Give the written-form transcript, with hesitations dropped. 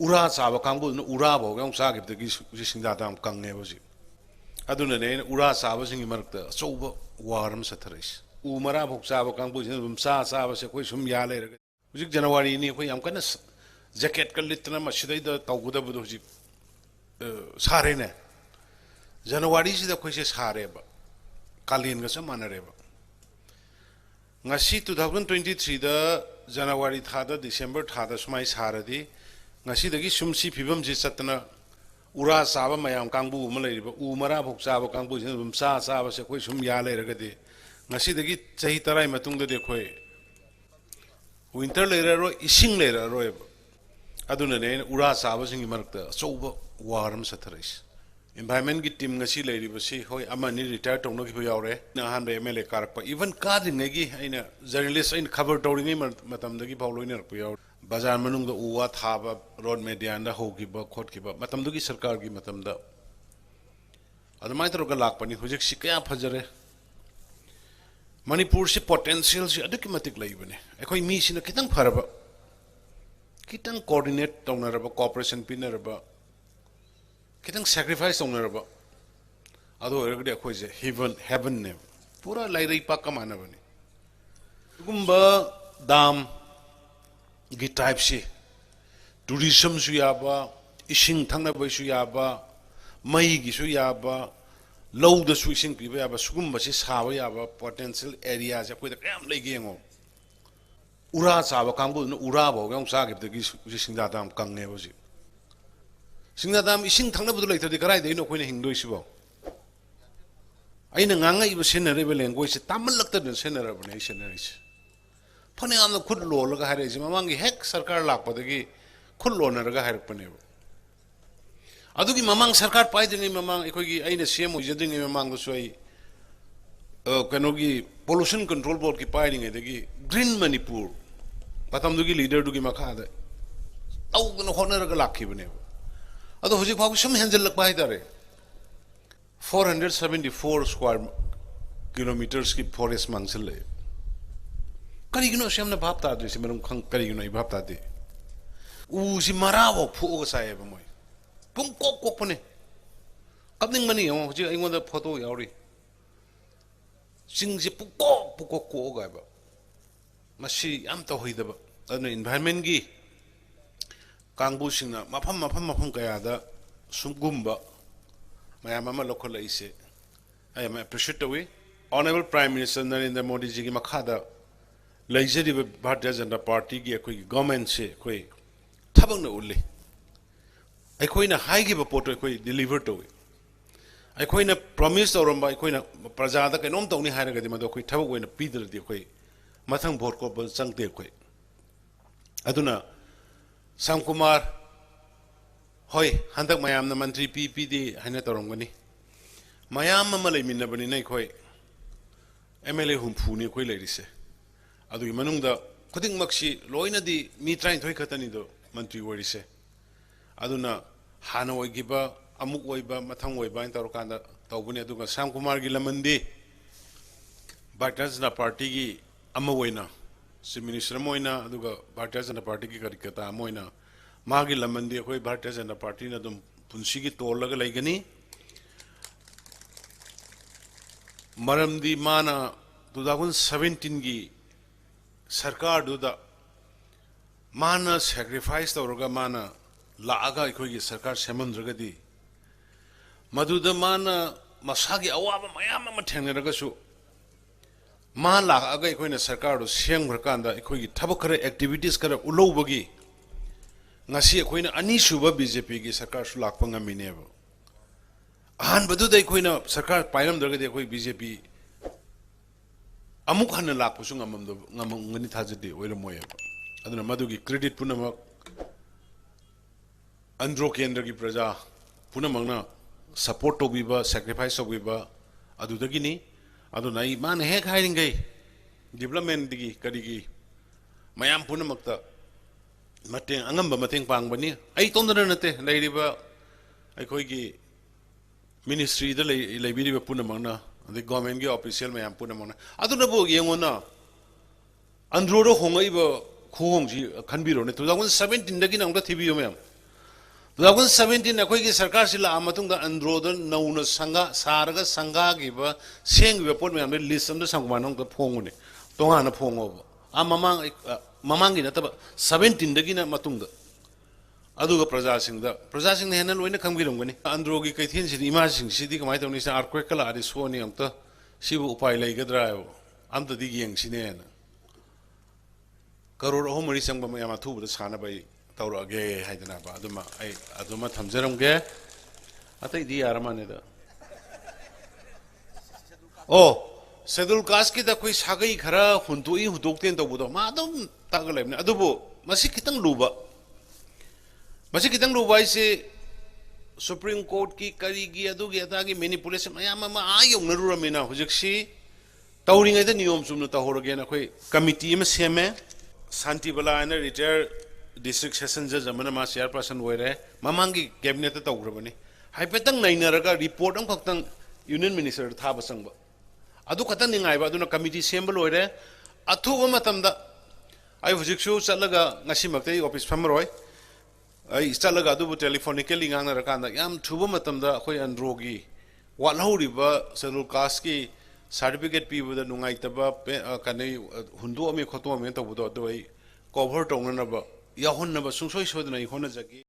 ura saba kangbu no ura bo yang sa gib de gi singda dam kangne bo ji aduna ne ura saba singi marakta choba waram satharis u mara bok saba kangbu jin sa saba se koi sum ya le hujik January ni koi am kana jacket kal litna ma sidai da tawguda bu hujik sare ne January si da koi se sare ba kalin ga sa manare ba ngasi 2023 da January thada December thada sumai saradi ngasi dagi sumsi phibam ji satna ura saba mayam kangbu ma leiriba u mara bok saba kangbu jin sa saba se koi sum ya leiragadi ngasi dagi chahi tarai matung da dekhoi winter leiraro ising leiraro aduna ne ura saba singi marakta choba waram satharais environment ki team ngasi leiriba si hoi amani retire tongno ki yaure na han re mele karakpa even kadin negi aina journalist ain cover tawringai matam dagi bawloina rakpa yaure bazar manung da uwa thaba road media da hogiba khotkiba matam dugi sarkar gi matam da adamai tro ga lakpani hujik si kya phajare manipur si potential si aduki matik laibane ekoi mi sina kitang pharaba kitang coordinate tonaraba cooperation pinaraba kitang sacrifice tonaraba ado ergde ekoi je heaven ne pura lairai pa kamana bani gumba dam gi type si tourism su yaba ising thangna bai su yaba mai gi su yaba low da su ising pi yaba sugum ba si sawa yaba potential area ja koi da kam lei ge ngo ura sawa kangbu no ura bo gang sa gi de gi singda dam kang ne bo ji singda dam ising thangna bu lai thadi karai de no koi na hingdoi si bo aina nganga iba senare be language tamal lakta den senara bane senare फने आमने खुद लोल का हरे जिम्मा मांगी hack सरकार लाख पता कि खुद लोल नरगा हर पने वो अदु की ममांग सरकार पाई देंगे ममांग एक कोई आई ने सीएम हो जाते हैं ममांग तो सोई कनोगी पोल्यूशन कंट्रोल बोर्ड की पाई देंगे देखी ग्रीन मणिपुर पतम दुगी लीडर दुगी मखा दे आउ कनो होने रगा लाखी बने वो अदु हो जी भाग सम हैंजल लग पाई तारे 474 स्क्वायर किलोमीटर्स की फॉरेस्ट मंगसल है करीगनो सेमना भाप तादे से मरम खंग करीगनो भाप तादे उ सि मरावो फुओ साए बमोय पुंग कोक कोक पने कबनिंग मनी हो जी अइंगोंदा फोटो यावरी सिंग से पुको को गायबा मसी याम तो होइदबा अदन एनवायरनमेंट की कांगबु सिंगना मफम कयादा सुगुम्बा मयाम अमा लोखल इसे I am appreciate the honourable prime minister Narendra Modi ji की मखादा लाइजरी भारतीय जनता पार्टी की अखोई गवर्नमेंट से अखोई थबंग न उल्ले अखोई न हाई की पोटो अखोई डिलीवर तोवे अखोई न प्रॉमिस तौरंबा अखोई न प्रजा दा कनोम तौनी हायरगदि मदो अखोई थबक ओइना पीदरदि अखोई मथंग भोट को बल चंगते अखोई अदुना साम कुमार होय हंदक मयाम न मंत्री पीपीडी हाइना तौरंगनी मयाम अमा लेमिनबनि नै अखोई एमएलए हुमफुनी अखोई लेरिसे अदुगी मनुंगदा खुदिंग मक्सी लोइनदी मी 33 खतनी दो मंत्री वरिसे अदुना हाना ओइगिबा अमुक ओइबा मथंग ओइबा इन तौरकांदा तौबुनी अदुगा श्याम कुमार की लमंदी भारतीय जनता पार्टी की अमा ओइना chief minister Moina अदुगा Bharatiya Janata party की कार्यकर्ता मोइना मागी लमंदी अखोई भारतीय जनता पार्टी ना दुम पुंसी की तोलगा लैगनी मरमदी माना 2017 की सरकार दुदा माना सैक्रिफाइस तौरगा माना लागा अखोई सरकार सेमंद्रगदी मधुदा माना मसागी अवाबा मयाम अमा थेंगरगसु मा लागा अखोइना सरकार दो सेमग्रकांदा अखोई थबक खरे एक्टिविटीज खरे उलौबगी ngasi अखोइना अनि सुबा बीजेपी की सरकार सु लाखपा ngamineब आहान बदुदा अखोइना सरकार पाइरमद्रगदी अखोई बीजेपी अमुक हन लाखपसु ngani thajadi oiramoyeb aduna madugi credit punamak andro kendra ki praja punamangna support tobiba sacrifice tobiba adudagini aduna I man hek hairingai development digi karigi mayam punamakta mateng angamba mateng pangbani ai tondana nate leiriba aikoi gi ministry da leibiriba punamangna the government की official में हम पुनः मना अदुना बो ये होना अंदरों होंगे इब खोंग जी खनबीरो ने 2017 दगी नंगा थी भी हो में 2017 ꯑꯩꯈꯣꯏꯒꯤ ꯁꯔꯀꯥꯔꯁꯤ ꯂꯥꯛꯑ ꯃꯇꯨꯡꯗ ꯑꯟꯗ꯭ꯔꯣꯗ ꯅꯧꯅ ꯁꯪꯒꯥ ꯁꯥꯔꯒ ꯁꯪꯒꯥꯈꯤꯕ ꯁꯦꯡꯈꯤꯕ ꯄꯣꯠ ꯃꯌꯥꯝꯗ ꯂꯤꯁ ꯑꯃꯗ ꯁꯪꯒꯨꯃꯥꯟ ꯑꯃꯗ ꯐꯣꯡꯕꯅꯤ ꯇꯣꯉꯥꯟꯅ ꯐꯣꯡꯉꯣꯕ ꯃꯃꯥꯡꯒꯤ ꯅꯠꯇꯕ 17ꯗꯒꯤꯅ ꯃꯇꯨꯡꯗ ꯑꯗꯨꯒ प्रजासिंग हेन लोइन खंगबिरमगनी अंद्रोगी कैथेनसिदी इमासिंगसिदी कमाय तौनी सा अर्थक्वेक कलादि सोनी अमता सिबु उपाय लेगद्रायो अमतदी येंगसिनेना करोड़ अहम मरी संग मयाम अथुबद सानबाय तौरगे हाइदना बा अदुमा थमजरमगे अतैदी यारमानेदा ओ शेड्यूल कास्ट की कोई सागई खरा हुंतुई हुदोक्तेन तौबदो मा अदुम तागलेबने अदुबो मसि खितंग लुबा मसी कितंग लुबाई से सुप्रीम कोर्ट की करी की अदुगी अदागी मैनिपुलेशन मयाम मा आयोंगनरुरमेना हुजिक्सी तौरिंगैदा नियम चुमना तहौरगेना कोई कमिटी अमा सेमे शांति बलाना रिटायर डिस्ट्रिक्ट सेशन जज अमना मा चेयरपर्सन ओइरे ममांगी कैबिनेट तौग्रबनी हाइफेतंग नैनरगा रिपोर्ट अम खक्तंग यूनियन मिनिस्टर थाबा संगबा अदु खतंग निंगाइबा अदुना कमिटी सेम्बल ओइरे अथुबा मतमदा आइ हुजिक्सु चलगा ngasimaktai ऑफिस फमरोय आई चलगा अदुबु टेलीफोनिकली ngangnarakanदा याम थुबा मतमदा अखोय अंड्रोगी वालहौरिबा शेड्यूल कास्ट की सर्टिफिकेट पीबदा नुंगाइतबा कनै हुंदोमी खोतोमी तौबदो अदु आई कवर तौननबा याहोन्नबा सुंसोय सोदना होनजगी